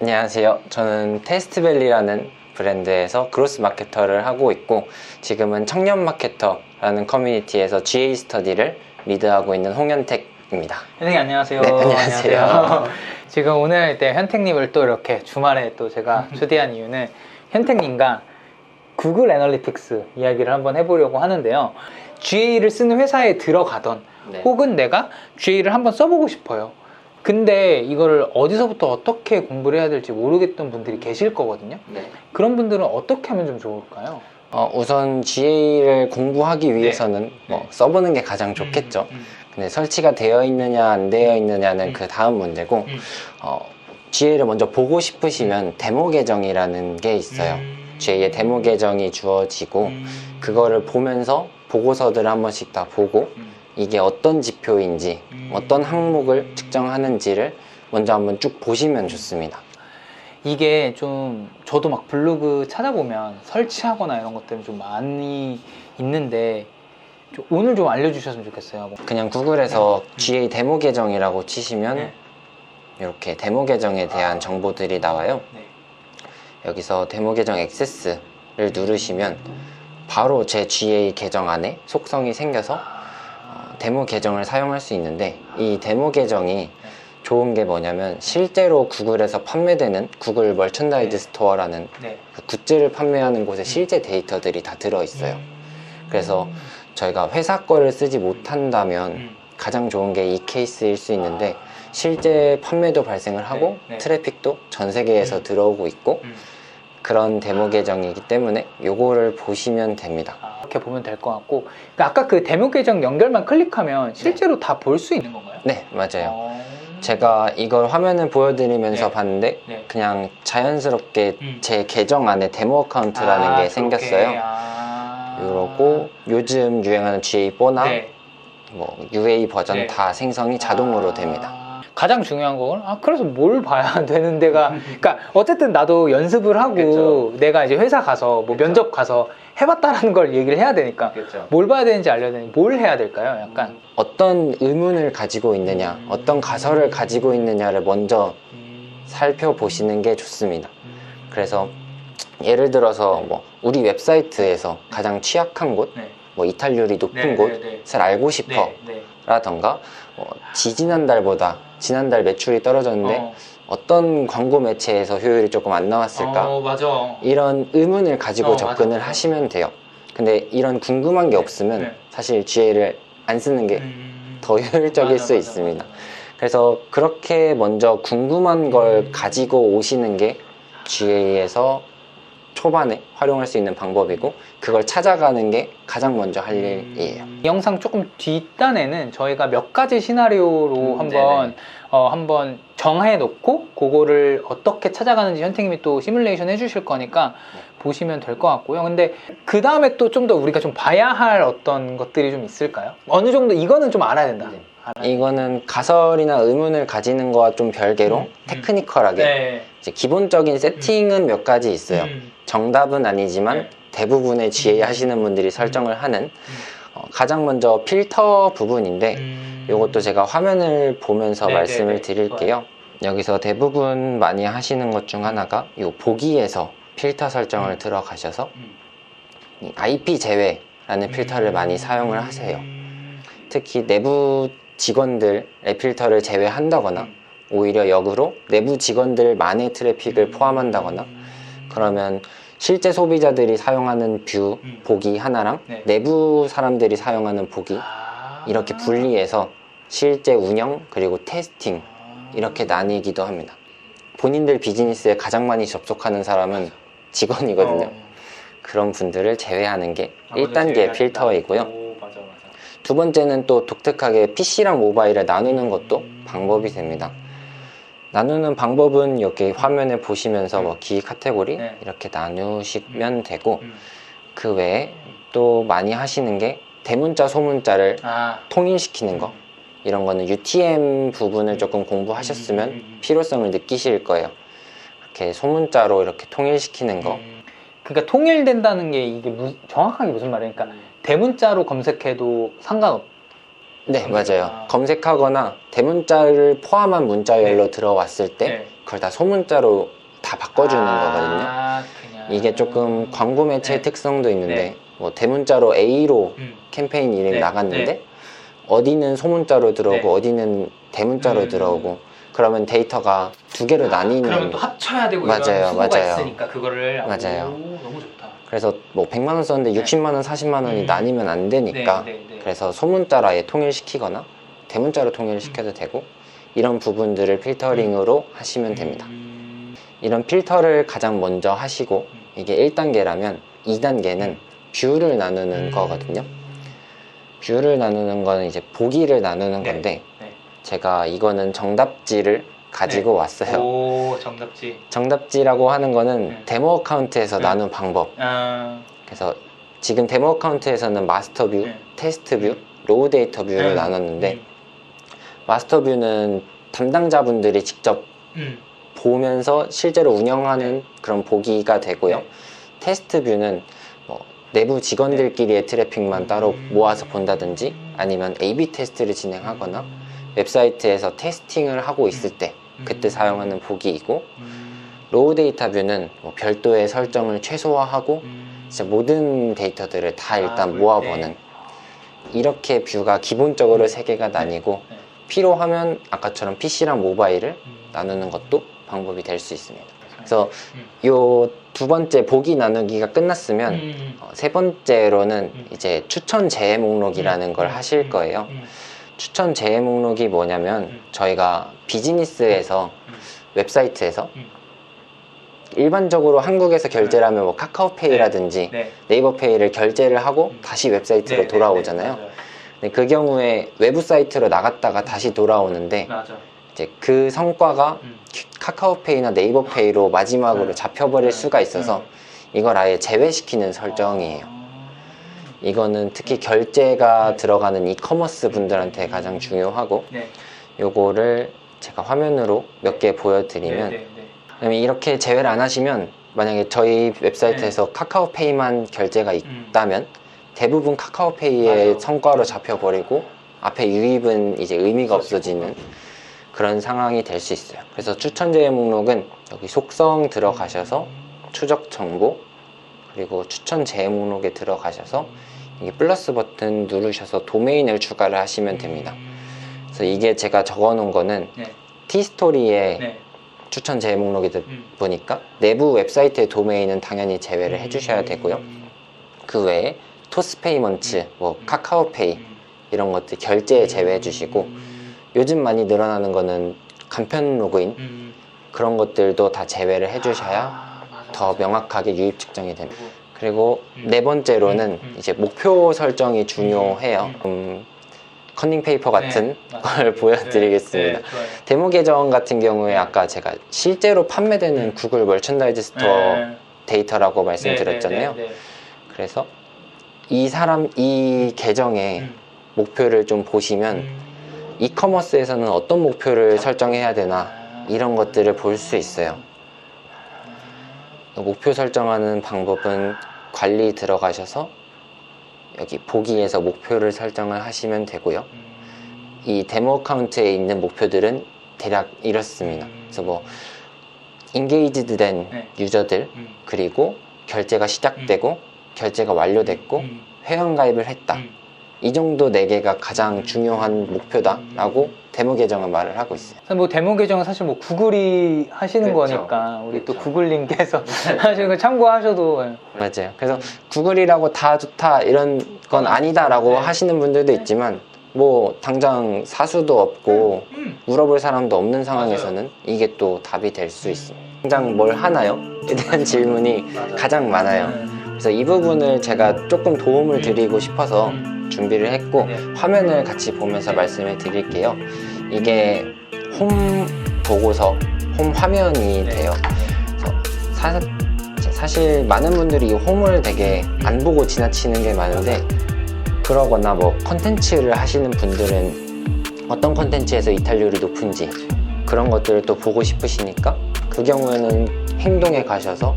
안녕하세요. 저는 테스트밸리라는 브랜드에서 그로스 마케터를 하고 있고, 지금은 청년 마케터라는 커뮤니티에서 GA 스터디를 리드하고 있는 홍현택입니다. 현택님 안녕하세요. 네, 안녕하세요. 지금 오늘 현택님을 또 이렇게 주말에 또 제가 초대한 이유는 현택님과 구글 애널리틱스 이야기를 한번 해보려고 하는데요. GA를 쓰는 회사에 들어가던 혹은 내가 GA를 한번 써보고 싶어요. 근데 이거를 어디서부터 어떻게 공부를 해야 될지 모르겠던 분들이 계실 거거든요. 그런 분들은 어떻게 하면 좀 좋을까요? 우선 GA를 공부하기 위해서는 써보는 게 가장 좋겠죠. 근데 설치가 되어 있느냐 안 되어 있느냐는 그 다음 문제고, GA를 먼저 보고 싶으시면 데모 계정이라는 게 있어요. GA의 데모 계정이 주어지고, 그거를 보면서 보고서들을 한 번씩 다 보고, 이게 어떤 지표인지 어떤 항목을 측정하는지를 먼저 한번 쭉 보시면 좋습니다. 이게 좀 저도 막 블로그 찾아보면 설치하거나 이런 것들은 좀 많이 있는데 오늘 좀 알려주셨으면 좋겠어요. 그냥 구글에서 GA 데모 계정이라고 치시면 이렇게 데모 계정에 대한 정보들이 나와요. 여기서 데모 계정 액세스를 누르시면 바로 제 GA 계정 안에 속성이 생겨서 데모 계정을 사용할 수 있는데, 이 데모 계정이 좋은 게 뭐냐면 실제로 구글에서 판매되는 구글 멀천다이즈 스토어라는 그 굿즈를 판매하는 곳에 실제 데이터들이 다 들어있어요. 그래서 저희가 회사 거를 쓰지 못한다면 가장 좋은 게 이 케이스일 수 있는데, 실제 판매도 발생을 하고 트래픽도 전 세계에서 들어오고 있고, 그런 데모 계정이기 때문에 요거를 보시면 됩니다. 이렇게 보면 될 것 같고, 아까 그 데모 계정 연결만 클릭하면 실제로 다 볼 수 있는 건가요? 네, 맞아요. 제가 이걸 화면을 보여드리면서 봤는데 그냥 자연스럽게 제 계정 안에 데모 어카운트라는 게 생겼어요. 이러고 요즘 유행하는 GA 뽀나 UA 버전 다 생성이 자동으로 됩니다. 가장 중요한 건 그래서 뭘 봐야 되는 데가 그러니까 어쨌든 나도 연습을 하고 내가 이제 회사 가서 면접 가서 해봤다라는 걸 얘기를 해야 되니까 뭘 봐야 되는지 알려야 되는지 뭘 해야 될까요? 약간 어떤 의문을 가지고 있느냐, 어떤 가설을 가지고 있느냐를 먼저 살펴보시는 게 좋습니다. 그래서 예를 들어서 우리 웹사이트에서 가장 취약한 곳, 이탈률이 높은 곳을 알고 싶어 라던가, 지난달 매출이 떨어졌는데 어떤 광고 매체에서 효율이 조금 안 나왔을까? 이런 의문을 가지고 접근을 하시면 돼요. 근데 이런 궁금한 게 없으면 사실 GA를 안 쓰는 게 더 효율적일 수 있습니다. 그래서 그렇게 먼저 궁금한 걸 가지고 오시는 게 GA에서 초반에 활용할 수 있는 방법이고, 그걸 찾아가는 게 가장 먼저 할 일이에요. 이 영상 조금 뒷단에는 저희가 몇 가지 시나리오로 한번 정해 놓고 그거를 어떻게 찾아가는지 현택님이 또 시뮬레이션 해주실 거니까 보시면 될 것 같고요. 근데 그 다음에 또 좀 더 우리가 좀 봐야 할 어떤 것들이 좀 있을까요? 어느 정도 이거는 좀 알아야 된다. 이거는 가설이나 의문을 가지는 거와 좀 별개로 테크니컬하게 이제 기본적인 세팅은 몇 가지 있어요. 정답은 아니지만 대부분의 GA 하시는 분들이 설정을 하는 가장 먼저 필터 부분인데, 이것도 제가 화면을 보면서 말씀을 드릴게요. 여기서 대부분 많이 하시는 것 중 하나가 이 보기에서 필터 설정을 들어가셔서 이 IP 제외라는 필터를 많이 사용을 하세요. 특히 내부 직원들의 필터를 제외한다거나 오히려 역으로 내부 직원들만의 트래픽을 포함한다거나, 그러면 실제 소비자들이 사용하는 뷰 보기 하나랑 내부 사람들이 사용하는 보기 이렇게 분리해서 실제 운영 그리고 테스팅 이렇게 나뉘기도 합니다. 본인들 비즈니스에 가장 많이 접속하는 사람은 직원이거든요. 그런 분들을 제외하는 게 1단계 필터이고요. 두 번째는 또 독특하게 PC랑 모바일을 나누는 것도 방법이 됩니다. 나누는 방법은 여기 화면에 보시면서 키 카테고리 이렇게 나누시면 되고, 그 외에 또 많이 하시는 게 대문자 소문자를 통일시키는 거, 이런 거는 UTM 부분을 조금 공부하셨으면 필요성을 느끼실 거예요. 이렇게 소문자로 이렇게 통일시키는 거. 그러니까 통일된다는 게 이게 정확하게 무슨 말이에요? 그러니까 대문자로 검색해도 네, 맞아요. 검색하거나 대문자를 포함한 문자열로 들어왔을 때 그걸 다 소문자로 다 바꿔주는 거거든요. 그냥. 이게 조금 광고 매체의 네. 특성도 있는데 네. 뭐 대문자로 A로 캠페인 이름이 네. 나갔는데 네. 어디는 소문자로 들어오고 네. 어디는 대문자로 들어오고 그러면 데이터가 두 개로 나뉘는. 그러면 또 합쳐야 되고 맞아요, 이런 수고가 맞아요. 있으니까 그거를 맞아요. 오, 너무 좋다. 그래서 뭐 100만 원 썼는데 네. 60만 원, 40만 원이 나뉘면 안 되니까 네, 네, 네. 그래서 소문자로 아예 통일시키거나 대문자로 통일시켜도 되고 이런 부분들을 필터링으로 하시면 됩니다. 이런 필터를 가장 먼저 하시고 이게 1단계라면 2단계는 뷰를 나누는 거거든요. 뷰를 나누는 거는 이제 보기를 나누는 네. 건데 네. 제가 이거는 정답지를 가지고 네. 왔어요. 오, 정답지. 정답지라고 하는 거는 네. 데모 어카운트에서 네. 나눈 방법. 아, 그래서 지금 데모 어카운트에서는 마스터 뷰, 네. 테스트 뷰, 로우 데이터 뷰를 나눴는데 마스터 뷰는 담당자분들이 직접 보면서 실제로 운영하는 그런 보기가 되고요. 네. 테스트 뷰는 뭐 내부 직원들끼리의 트래픽만 따로 모아서 본다든지 아니면 A/B 테스트를 진행하거나 웹사이트에서 테스팅을 하고 있을 때 그때 사용하는 보기이고 로우 데이터 뷰는 뭐 별도의 설정을 최소화하고 진짜 모든 데이터들을 다 일단 모아보는 이렇게 뷰가 기본적으로 3개가 나뉘고 필요하면 아까처럼 PC랑 모바일을 나누는 것도 방법이 될 수 있습니다. 그래서 요 두 번째 보기 나누기가 끝났으면 세 번째로는 이제 추천 재해 목록이라는 걸 하실 거예요. 추천 재해 목록이 뭐냐면 저희가 비즈니스에서 웹사이트에서 일반적으로 한국에서 결제를 하면 뭐 카카오페이라든지 네이버페이를 결제를 하고 다시 웹사이트로 돌아오잖아요. 근데 그 경우에 외부 사이트로 나갔다가 다시 돌아오는데 맞아. 이제 그 성과가 카카오페이나 네이버페이로 마지막으로 잡혀버릴 수가 있어서 이걸 아예 제외시키는 설정이에요. 이거는 특히 결제가 들어가는 이커머스 분들한테 가장 중요하고 요거를 제가 화면으로 몇 개 보여드리면 그다음에 이렇게 제외를 안 하시면 만약에 저희 웹사이트에서 카카오페이만 결제가 있다면 대부분 카카오페이의 성과로 잡혀버리고 앞에 유입은 이제 의미가 없어지는 그런 상황이 될 수 있어요. 그래서 추천 재해 목록은 여기 속성 들어가셔서 추적 정보 그리고 추천 재해 목록에 들어가셔서 이게 플러스 버튼 누르셔서 도메인을 추가를 하시면 됩니다. 그래서 이게 제가 적어 놓은 거는 티스토리의 추천 재해 목록이다 보니까 내부 웹사이트의 도메인은 당연히 제외를 해주셔야 되고요. 그 외에 토스페이먼츠, 뭐 카카오페이 이런 것들 결제 제외해 주시고 요즘 많이 늘어나는 거는 간편 로그인 그런 것들도 다 제외를 해주셔야 더 명확하게 유입 측정이 됩니다. 그리고 네 번째로는 이제 목표 설정이 중요해요. 커닝 페이퍼 같은 걸 보여드리겠습니다. 데모 계정 같은 경우에 아까 제가 실제로 판매되는 구글 머천다이즈 스토어 데이터라고 말씀드렸잖아요. 그래서 이 계정의 목표를 좀 보시면 이커머스에서는 어떤 목표를 설정해야 되나 이런 것들을 볼 수 있어요. 목표 설정하는 방법은 관리 들어가셔서 여기 보기에서 목표를 설정을 하시면 되고요. 이 데모 어카운트에 있는 목표들은 대략 이렇습니다. 그래서 뭐 인게이지드 된 유저들 그리고 결제가 시작되고 결제가 완료됐고 회원가입을 했다. 이 정도 4개가 가장 중요한 목표다라고 데모 계정은 말을 하고 있어요. 뭐 데모 계정은 사실 뭐 구글이 하시는 그렇죠. 거니까 우리 또 그렇죠. 구글님께서 하시는 거 참고하셔도 맞아요. 그래서 구글이라고 다 좋다 이런 건 아니다라고 하시는 분들도 있지만 뭐 당장 사수도 없고 물어볼 사람도 없는 상황에서는 이게 또 답이 될 수 있습니다. 당장 뭘 하나요? 에 대한 질문이 가장 많아요. 그래서 이 부분을 제가 조금 도움을 드리고 싶어서 준비를 했고 화면을 같이 보면서 말씀을 드릴게요. 이게 홈 보고서, 홈 화면이 돼요. 그래서 사실 많은 분들이 이 홈을 되게 안 보고 지나치는 게 많은데 그러거나 뭐 컨텐츠를 하시는 분들은 어떤 컨텐츠에서 이탈률이 높은지 그런 것들을 또 보고 싶으시니까 그 경우에는 행동에 가셔서